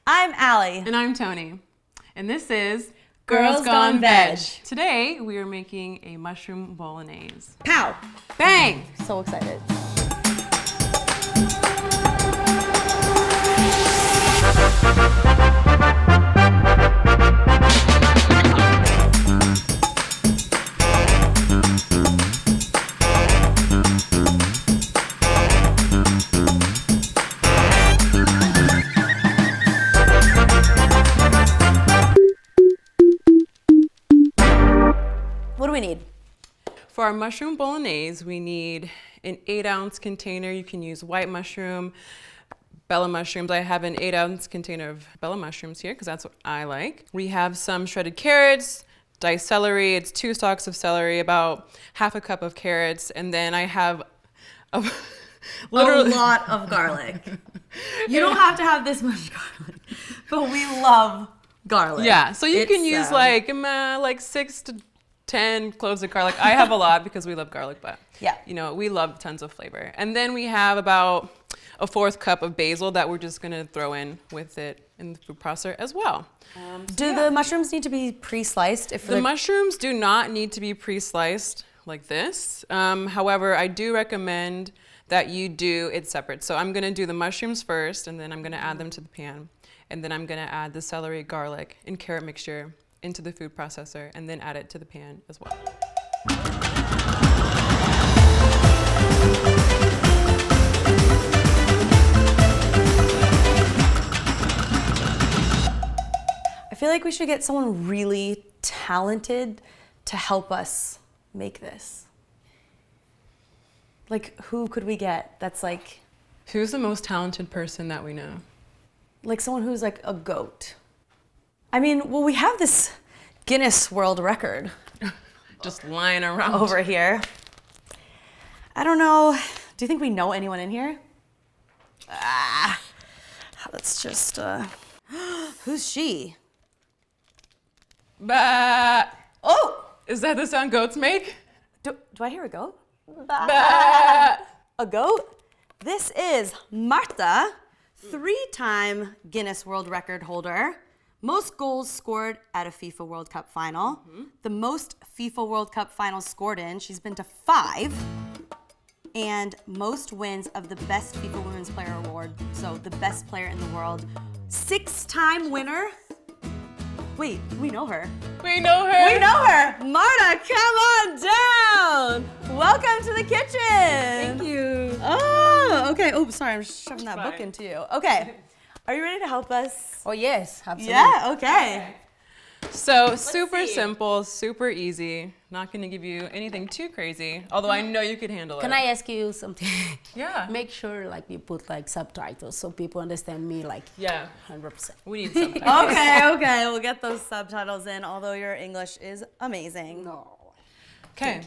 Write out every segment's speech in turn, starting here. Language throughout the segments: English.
I'm Allie. And I'm Toni. And this is Girls Gone Veg. Today we are making a mushroom bolognese. Pow! Bang! So excited. What do we need? For our mushroom bolognese, we need an 8-ounce container. You can use white mushroom, bella mushrooms. I have an 8-ounce container of bella mushrooms here because that's what I like. We have some shredded carrots, diced celery. It's 2 stalks of celery, about half a cup of carrots, and then I have a lot of garlic. You don't have to have this much garlic, but we love garlic. Yeah, so you can use like 6 to 10 cloves of garlic. I have a lot because we love garlic, but yeah, you know, we love tons of flavor. And then we have about a 1/4 cup of basil that we're just gonna throw in with it in the food processor as well. Do the mushrooms need to be pre-sliced? The mushrooms do not need to be pre-sliced like this. However, I do recommend that you do it separate. So I'm gonna do the mushrooms first, and then I'm gonna add them to the pan. And then I'm gonna add the celery, garlic, and carrot mixture into the food processor, and then add it to the pan as well. I feel like we should get someone really talented to help us make this. Like, who could we get that's like... Who's the most talented person that we know? Like someone who's like a goat. I mean, well, we have this Guinness World Record. Just lying around. Over here. I don't know. Do you think we know anyone in here? Let's just, who's she? Bah. Oh! Is that the sound goats make? Do I hear a goat? Bah. A goat? This is Marta, 3-time Guinness World Record holder. Most goals scored at a FIFA World Cup final. The most FIFA World Cup finals scored in, she's been to 5. And most wins of the best FIFA Women's Player Award, so the best player in the world. 6-time winner. Wait, we know her. We know her. We know her. Marta, come on down. Welcome to the kitchen. Thank you. Oh, okay. Oh, sorry, I'm just shoving that book into you. Okay. Are you ready to help us? Oh yes, absolutely. Yeah, okay. So super simple, super easy. Not gonna give you anything too crazy, although I know you could handle it. Can I ask you something? Yeah. Make sure like you put like subtitles so people understand me like 100%. We need subtitles. Okay, we'll get those subtitles in, although your English is amazing. No. Okay.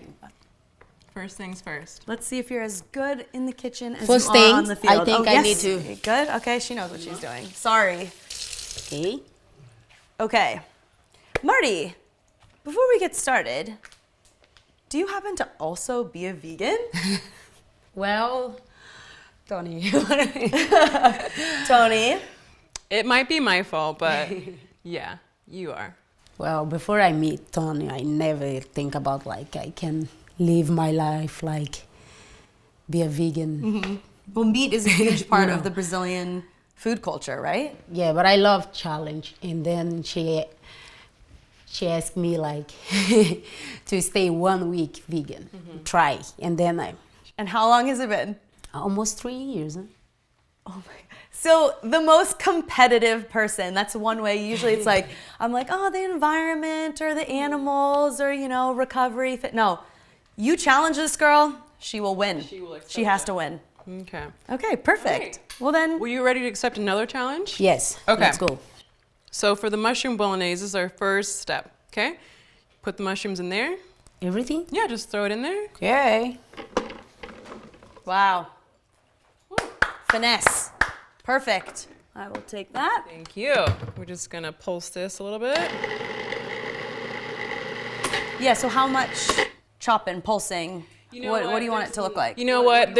First things first. Let's see if you're as good in the kitchen as First you are on thing, the field. I think I need to- Good? Okay, she knows what she's doing. Sorry. Okay. Okay. Marty, before we get started, do you happen to also be a vegan? Well, Toni. Toni? It might be my fault, but yeah, you are. Well, before I meet Toni, I never think about like I can live my life like be a vegan. Well, meat is a huge part of the Brazilian food culture, right? Yeah, but I love challenge. And then she asked me like to stay 1 week vegan, try. And then And how long has it been? almost 3 years. Huh? Oh my. So the most competitive person, that's one way. Usually it's like, I'm like, oh, the environment or the animals or, you know, recovery. No, you challenge this girl, she will win. She has to win. Okay. Okay, perfect. Right. Well then. Were you ready to accept another challenge? Yes. Okay. Let's go. So for the mushroom bolognese, this is our first step, okay? Put the mushrooms in there. Everything? Yeah, just throw it in there. Okay. Wow. Finesse. Perfect. I will take that. Thank you. We're just gonna pulse this a little bit. Yeah, so how much chopping, pulsing? What do you want it to look like? You know what?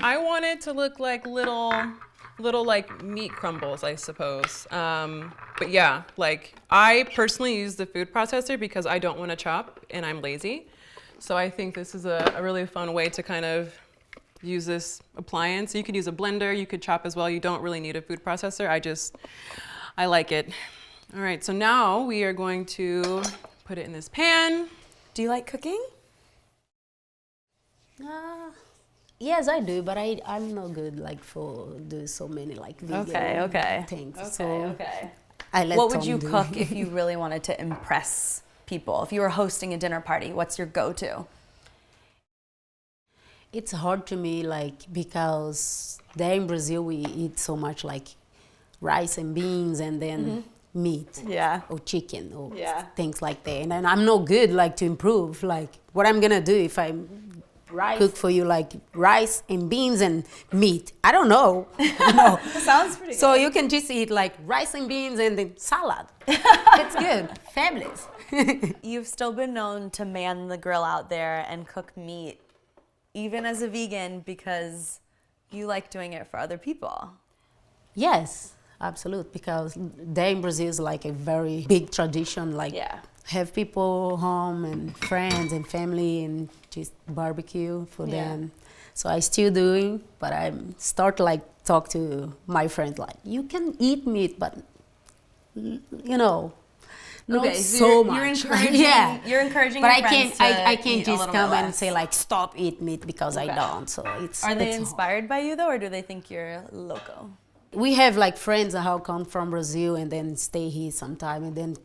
I want it to look like little little like meat crumbles, I suppose. But yeah, like I personally use the food processor because I don't want to chop and I'm lazy. So I think this is a really fun way to kind of use this appliance. You could use a blender, you could chop as well. You don't really need a food processor. I like it. All right, so now we are going to put it in this pan. Do you like cooking? Yes, I do, but I'm not good like for do so many like vegan things. Okay. I let What would Tom you do. cook if you really wanted to impress people? If you were hosting a dinner party, what's your go-to? It's hard to me like because there in Brazil we eat so much like rice and beans and then meat or chicken or things like that. And I'm not good like to improve. Like what I'm gonna do if I cook for you like rice and beans and meat? I don't know. No. Sounds pretty good. So you can just eat like rice and beans and then salad. It's good. Fabulous. You've still been known to man the grill out there and cook meat, even as a vegan, because you like doing it for other people. Yes, absolutely. Because there in Brazil is like a very big tradition, like have people home and friends and family and just barbecue for them. So I still doing, but I start like talk to my friends like you can eat meat, but you know, not so much. You're encouraging. You're encouraging. But your friends I to can't eat a just little come bit and less. say like stop eat meat because I don't. So it's. Are they it's inspired by you though, or do they think you're loco? We have like friends who come from Brazil and then stay here sometime, and then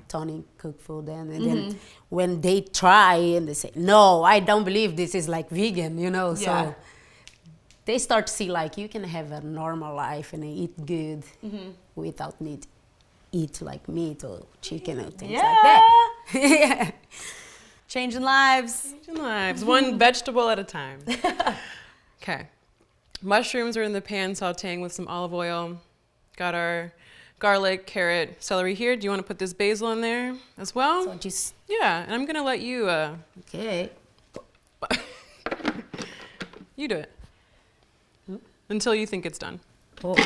Toni cook for them, and then when they try and they say, no, I don't believe this is like vegan, you know. So they start to see like you can have a normal life and eat good without need eat like meat or chicken or things like that. Changing lives. Changing lives, one vegetable at a time. Okay. Mushrooms are in the pan sauteing with some olive oil. Got our garlic, carrot, celery here. Do you want to put this basil in there as well? So just And I'm gonna let you okay. you do it until you think it's done. Oh.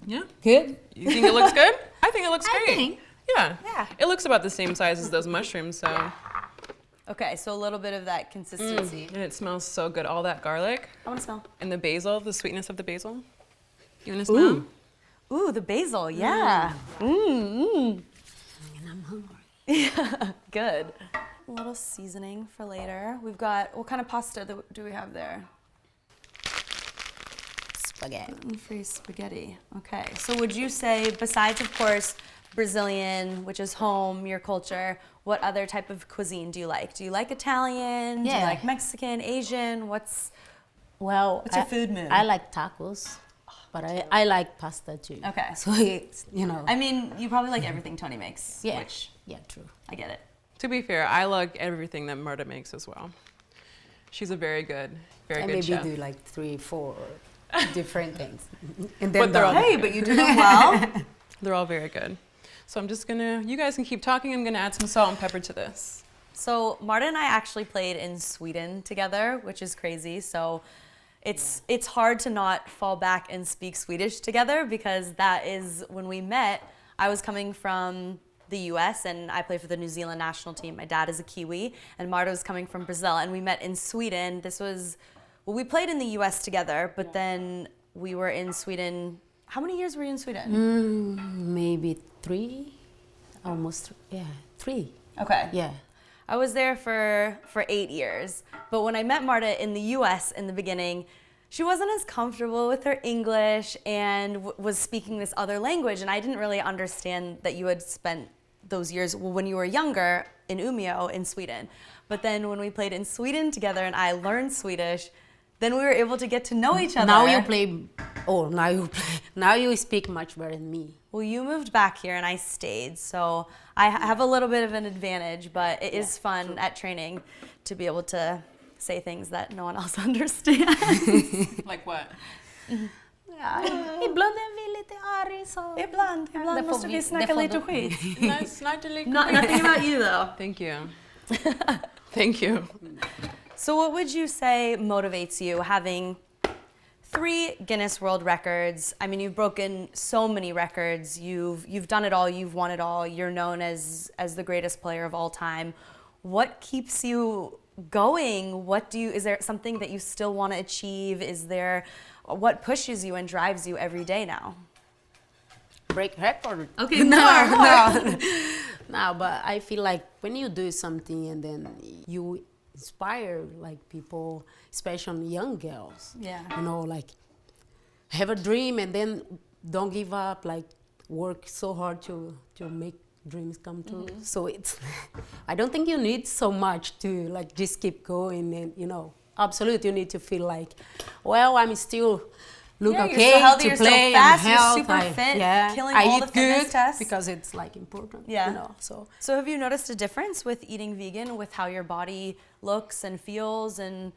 Yeah. Good. You think it looks good? I think it looks I great. think. Yeah. Yeah. It looks about the same size as those mushrooms, so. Okay, so a little bit of that consistency. And it smells so good. All that garlic I want to smell. and the basil, the sweetness of the basil. You want to smell? Ooh, the basil. Yeah. And I'm hungry. Yeah. Good. A little seasoning for later. We've got, what kind of pasta do we have there? Spaghetti. Gluten-free spaghetti. Okay. So would you say, besides, of course, Brazilian, which is home, your culture, what other type of cuisine do you like? Do you like Italian? Do you like Mexican, Asian? What's your food mood? I like tacos, but I like pasta too. Okay. So it's, you know. I mean, you probably like everything Toni makes. Yeah. Which Yeah, true. I get it. To be fair, I like everything that Marta makes as well. She's a very good Maybe chef. do like 3, 4 different things. And then But they're all Hey, but you do them well. They're all very good. So I'm just gonna, you guys can keep talking. I'm gonna add some salt and pepper to this. So Marta and I actually played in Sweden together, which is crazy. So it's hard to not fall back and speak Swedish together because that is when we met. I was coming from the US and I played for the New Zealand national team. My dad is a Kiwi and Marta was coming from Brazil and we met in Sweden. We played in the US together, but then we were in Sweden. How many years were you in Sweden? Maybe 3, almost, 3. Okay. Yeah. I was there for 8 years. But when I met Marta in the US in the beginning, she wasn't as comfortable with her English and was speaking this other language. And I didn't really understand that you had spent those years when you were younger in Umeå in Sweden. But then when we played in Sweden together and I learned Swedish, then we were able to get to know each other. Now you speak much better than me. Well, you moved back here and I stayed, so I have a little bit of an advantage, but it is fun at training to be able to say things that no one else understands. Like what? Ibland är vi lite arg så... Ibland måste vi snacka lite skit. Nothing Nothing about you though. Thank you. Thank you. So what would you say motivates you having 3 Guinness World Records? I mean, you've broken so many records. You've done it all. You've won it all. You're known as the greatest player of all time. What keeps you going? Is there something that you still want to achieve? What pushes you and drives you every day now? Break record. Okay, No, but I feel like when you do something and then you inspire like people, especially young girls. Yeah. You know, like have a dream and then don't give up. Like work so hard to make dreams come true. Mm-hmm. So it's, I don't think you need so much to like just keep going and absolutely you need to feel like, well, I'm still look Yeah, okay you're still healthy, to you're play still fast, and you're health. super fit, killing I all eat the fitness good tests. because it's like important. Yeah. So So have you noticed a difference with eating vegan, with how your body looks and feels and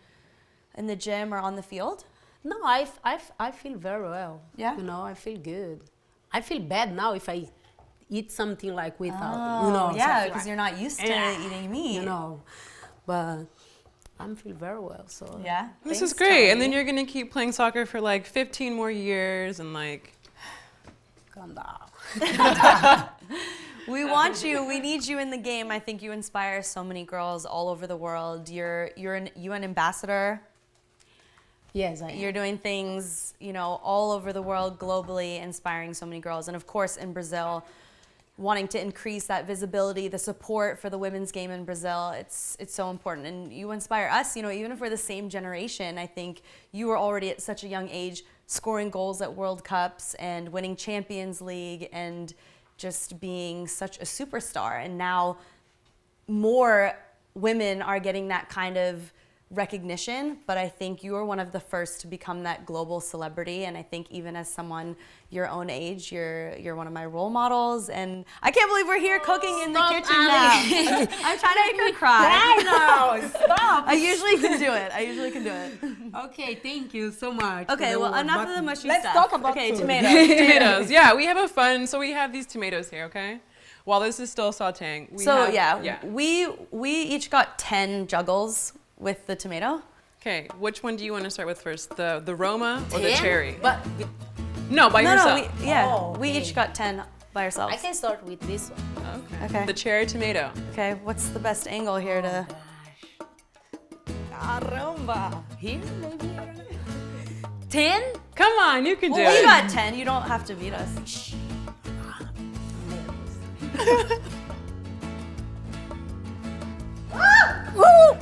in the gym or on the field? no, I feel very well. Yeah? I feel good. I feel bad now if I eat something like without, so I yeah, feel because like, you're not used to eating meat. But I feel very well. So Yeah. This Thanks, is great. And Toni. then you're going to keep playing soccer for like 15 more years and like... calm down. We want you. We need you in the game. I think you inspire so many girls all over the world. You're an UN ambassador. Yes, I am. You're doing things, all over the world, globally, inspiring so many girls. And of course, in Brazil, wanting to increase that visibility, the support for the women's game in Brazil, it's so important. And you inspire us, even if we're the same generation. I think you were already at such a young age scoring goals at World Cups and winning Champions League and just being such a superstar. And now more women are getting that kind of recognition, but I think you are one of the first to become that global celebrity. And I think even as someone your own age, you're one of my role models. And I can't believe we're here cooking in the kitchen now. I'm trying to make her cry. I know. Stop. I usually can do it. Okay, thank you so much. Okay, well, enough of the mushy Let's stuff. talk about okay, food. tomatoes. Tomatoes. Yeah, we have a fun... So we have these tomatoes here, okay? While this is still sauteing. We each got 10 juggles with the tomato. Okay, which one do you want to start with first? The Roma or the 10? cherry? But No, by yourself. We okay. each got 10 by ourselves. I can start with this one. Okay. Okay. The cherry tomato. Okay, what's the best angle here to... Caramba. Here, maybe. 10? Come on, you can do Well, we it. got 10. You don't have to beat us. Woo!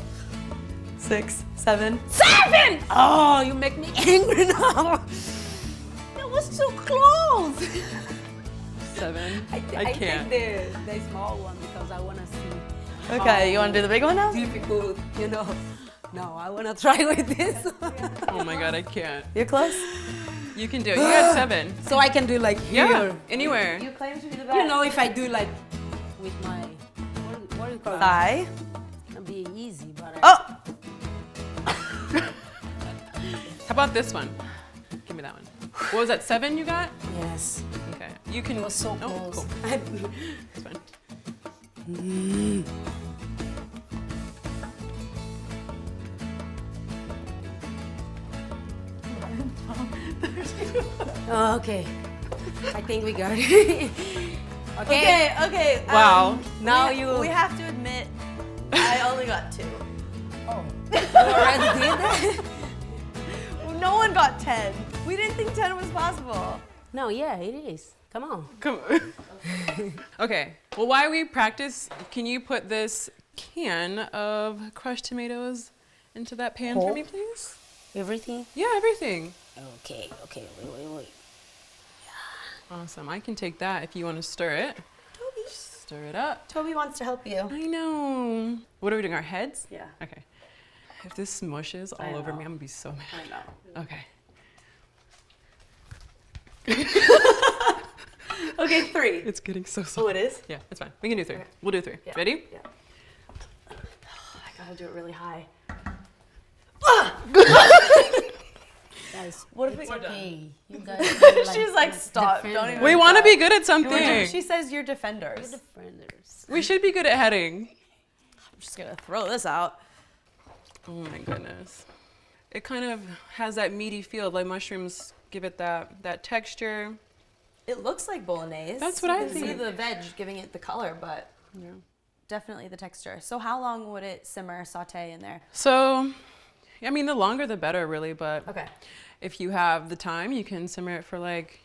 6, 7. 7! Oh, you make me angry now. That was so close. 7. I can't. take the small one because I want to see. Okay, you want to do the big one now? Difficult, No, I want to try with this. Oh my god, I can't. You're close? You can do it. You got 7. So I can do like here. Yeah, anywhere. You claim to be the best. If I do like with my what do you call it? Thigh. It'll be easy, but Oh! How about this one? Give me that one. What was that, 7 you got? yes, Okay. You can... it was so Oh, close. cool. It's fine. Oh, okay, I think we got it. Okay. Wow. Now We have to admit, I only got 2. Oh, you already did that? No one got 10. We didn't think 10 was possible. No, yeah, it is. Come on. Come on. Okay. Well, while we practice, can you put this can of crushed tomatoes into that pan for Whole? me, please? Everything? Yeah, everything. Okay, wait. Awesome. I can take that if you want to stir it. Toby. Stir it up. Toby wants to help you. I know. What are we doing? Our heads? Yeah. Okay. If this smushes all over me, I'm gonna be so mad. I know. Okay. Okay, 3. It's getting so Oh, soft. it is? Yeah, it's fine. We can do 3. Okay. We'll do 3. Yeah. Ready? Yeah. I gotta do it really high. Guys, What if we... okay. You guys She's like, stop. Don't even... We want to be good at She something. says you're defenders. defenders. We should be good at heading. I'm just gonna throw this out. Oh my goodness. It kind of has that meaty feel, like mushrooms give it that texture. It looks like bolognese. That's what I You can see think. the veg giving it the color, but Yeah. definitely the texture. So how long would it simmer, saute in there? So, I mean, the longer the better, really, but Okay. if you have the time, you can simmer it for like,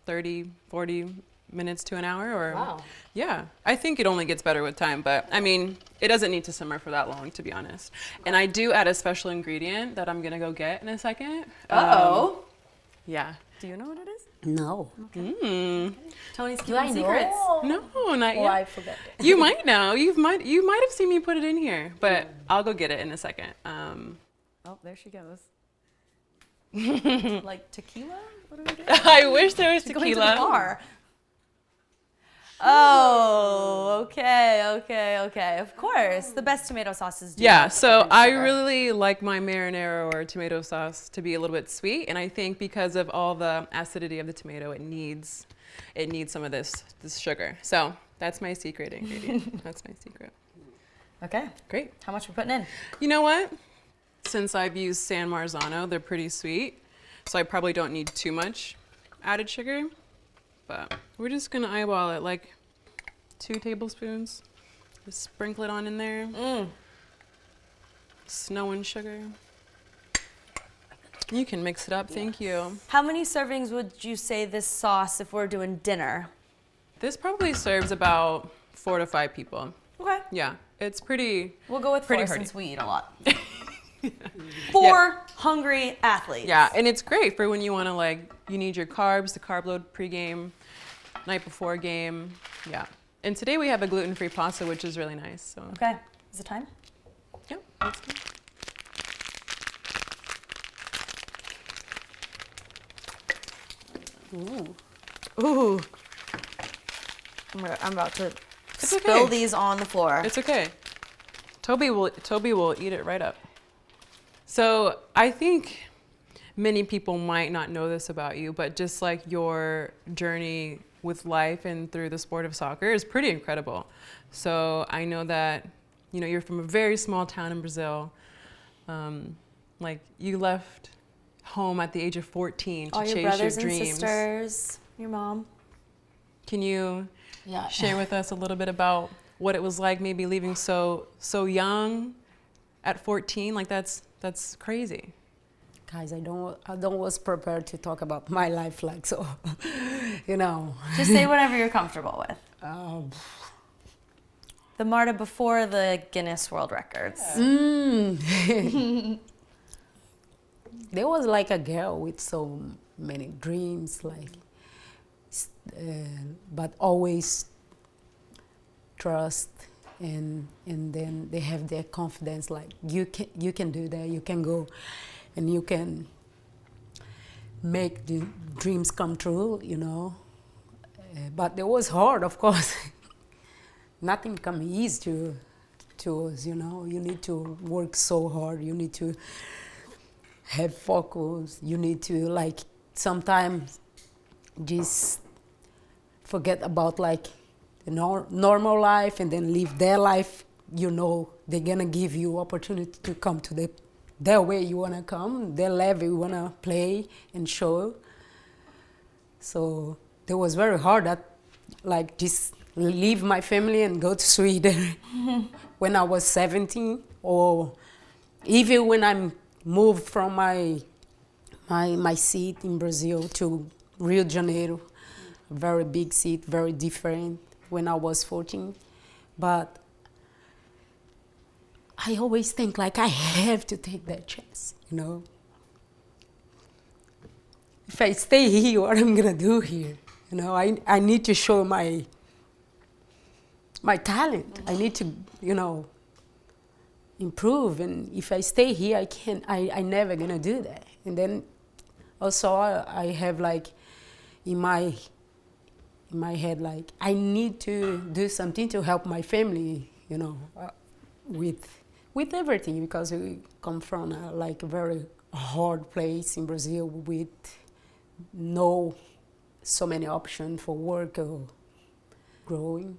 30, 40 minutes to an hour or Wow. yeah. I think it only gets better with time, but I mean, it doesn't need to simmer for that long, to be honest. And I do add a special ingredient that I'm gonna go get in a second. Uh-oh. Yeah. Do you know what it is? No. Tony's Do I keeping secrets. know? No, not Or yet. I forget it. You might know. You might have seen me put it in here, but I'll go get it in a second. Oh, there she goes. Like tequila? What are we doing? I wish there was She's going to the tequila. bar. Oh, okay. Of course, the best tomato sauces do. Yeah, have so sugar. I really like my marinara or tomato sauce to be a little bit sweet, and I think because of all the acidity of the tomato, it needs some of this sugar. So that's my secret ingredient. That's my secret. Okay. Great. How much we're putting in? You know what? Since I've used San Marzano, they're pretty sweet, so I probably don't need too much added sugar. But we're just gonna eyeball it, like 2 tablespoons. Just sprinkle it on in there. Snow and sugar. You can mix it up, thank you. How many servings would you say this sauce if we're doing dinner? This probably serves about 4 to 5 people. Okay. Yeah, it's pretty. We'll go with Pretty 4 hearty. since we eat a lot. 4 hungry athletes. Yeah, and it's great for when you want to you need your carbs, the carb load pregame, night before game. Yeah. And today we have a gluten-free pasta, which is really nice. So. Okay. Is it time? Yep. That's good. Ooh. I'm about to It's spill okay. these on the floor. It's okay. Toby will eat it right up. So I think many people might not know this about you, but just like your journey with life and through the sport of soccer is pretty incredible. So I know that, you're from a very small town in Brazil. You left home at the age of 14 to All chase your brothers your dreams. and sisters, your mom. Can you Yeah. share with us a little bit about what it was like maybe leaving so young at 14? Like that's crazy. Guys, I don't was prepared to talk about my life like so, Just say whatever you're comfortable with. Um, The Marta before the Guinness World Records. There was like a girl with so many dreams, but always trust, and then they have their confidence. Like you can do that. You can go, and you can make the dreams come true. But it was hard, of course. Nothing come easy to us. You need to work so hard. You need to have focus. You need to sometimes just forget about the normal life and then live their life. They're gonna give you opportunity to come to their way you wanna come, their level you wanna play and show. So it was very hard that just leave my family and go to Sweden when I was 17, or even when I moved from my seat in Brazil to Rio de Janeiro, very big seat, very different when I was 14. But I always think I have to take that chance, If I stay here, what I'm gonna do here? I need to show my talent. I need to, improve. And if I stay here, I never gonna do that. And then also I have in my head, I need to do something to help my family, with everything, because we come from a very hard place in Brazil with no so many options for work or growing.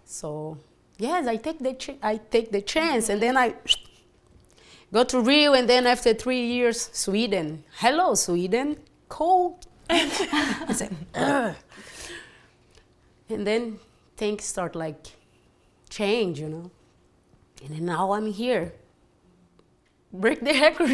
So yes, I take the chance, and then Go to Rio, and then after 3 years, Sweden. Hello, Sweden. Cold. I said, ugh. And then things start like change, you know. And then now I'm here. Break the record.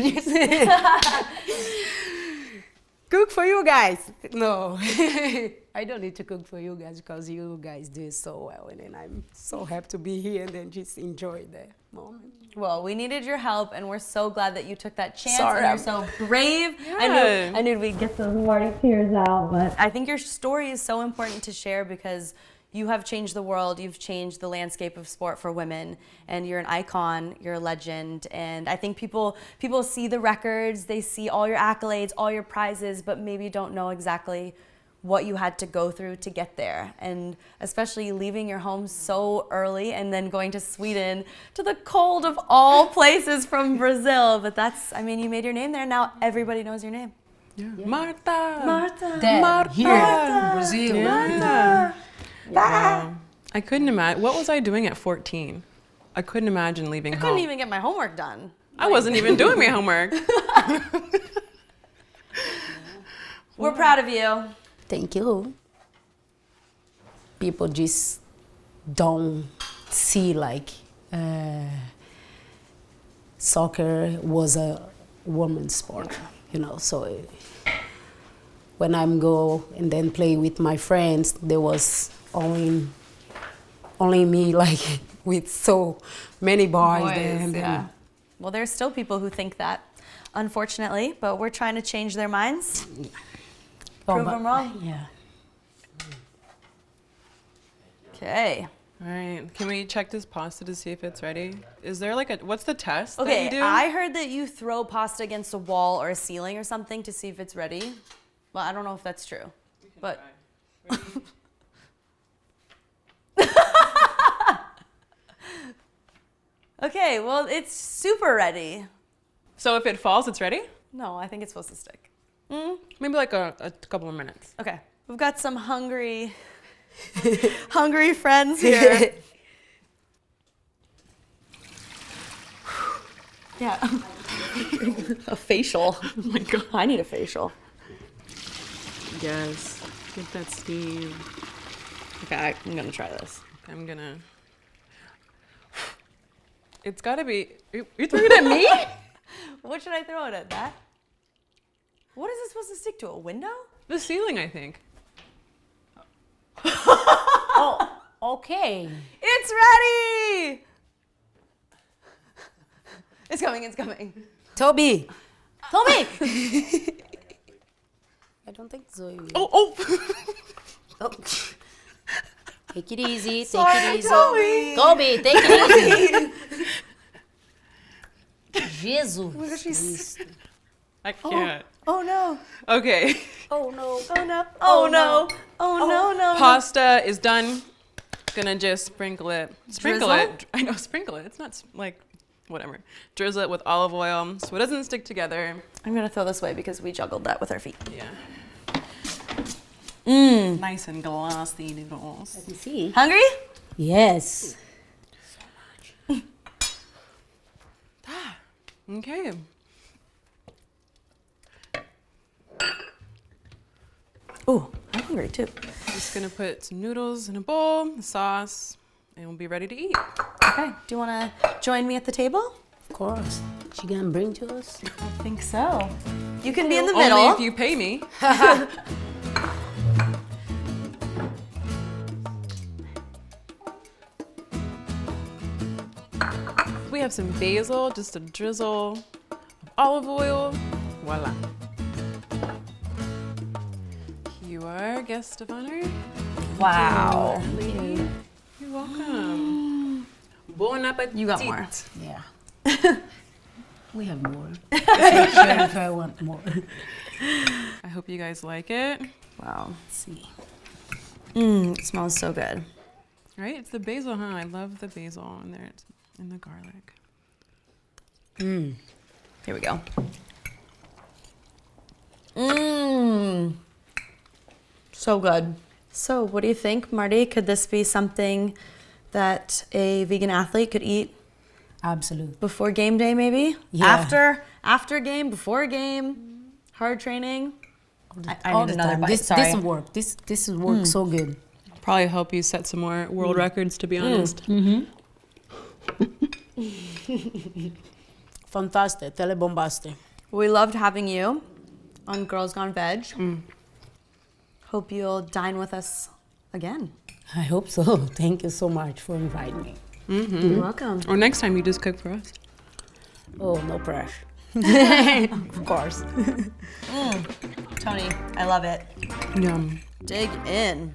Cook for you guys. No, I don't need to cook for you guys because you guys do it so well. And then I'm so happy to be here and then just enjoy the moment. Well, we needed your help, and we're so glad that you took that chance. Sorry. And you're so brave. Yeah. I knew we'd get those Marty tears out, but I think your story is so important to share because you have changed the world. You've changed the landscape of sport for women, and you're an icon. You're a legend, and I think people see the records, they see all your accolades, all your prizes, but maybe don't know exactly what you had to go through to get there, and especially leaving your home so early and then going to Sweden, to the cold of all places from Brazil. But that's, I mean, you made your name there. Now everybody knows your name. Yeah. Marta. Marta. Dad, here, Marta. Brazil. Yeah. Wow. I couldn't imagine. What was I doing at 14? I couldn't imagine leaving I home. couldn't even get my homework done. I wasn't even doing my homework. We're proud of you. Thank you. People just don't see like soccer was a woman's sport, you know. So when I'm go and then play with my friends, there was only me like with so many boys there. And then, yeah. Well, there's still people who think that, unfortunately, but we're trying to change their minds. Prove them wrong. Yeah. Okay. All right. Can we check this pasta to see if it's ready? Is there like what's the test that Okay, you do? I heard that you throw pasta against a wall or a ceiling or something to see if it's ready. Well, I don't know if that's true, but. Okay, well, it's super ready. So if it falls, it's ready? No, I think it's supposed to stick. Maybe like a couple of minutes. Okay, we've got some hungry friends here. Yeah. A facial. Oh my God. I need a facial. Yes. Get that steam. Okay, I'm gonna try this. I'm gonna. It's gotta be. You're throwing it at me? What should I throw it at, that? What is it supposed to stick to, a window? The ceiling, I think. Oh, okay. It's ready! It's coming, it's coming. Toby. I don't think so. Oh! Oh. Take it easy. Sorry, take it easy. Toby. Toby, take it easy. Jesus. Christ. I can't. Oh no. Okay. Oh no. Oh no. Oh no. Oh no, no. Pasta is done. Gonna just sprinkle it. Sprinkle Drizzle? it. I know, sprinkle it. It's not like, whatever. Drizzle it with olive oil so it doesn't stick together. I'm gonna throw this away because we juggled that with our feet. Yeah. Nice and glossy noodles. Let me see. Hungry? Yes. Okay. Ooh, I'm hungry too. Just gonna put some noodles in a bowl, the sauce, and we'll be ready to eat. Okay, do you wanna join me at the table? Of course. She gonna bring to us? I think so. You can be in the middle. Only if you pay me. We have some basil, just a drizzle of olive oil. Voila. You are guest of honor. Wow. Lady. You're welcome. Bon appetit. You got more. Yeah. We have more. Sure if I want more. I hope you guys like it. Wow. Let's see. It smells so good. Right? It's the basil, huh? I love the basil in there. It's in the garlic. Here we go. So good. So what do you think, Marty? Could this be something that a vegan athlete could eat Absolutely. Before game day, maybe? Yeah. After game, before game, hard training. I All need the another time. bite, This sorry. work. This works so good. Probably help you set some more world records, to be honest. Fantastic. Telebombaste. We loved having you on Girls Gone Veg. Hope you'll dine with us again. I hope so. Thank you so much for inviting me. You're welcome. Or next time you just cook for us. Oh, no pressure. Of course. Toni, I love it. Yum. Dig in.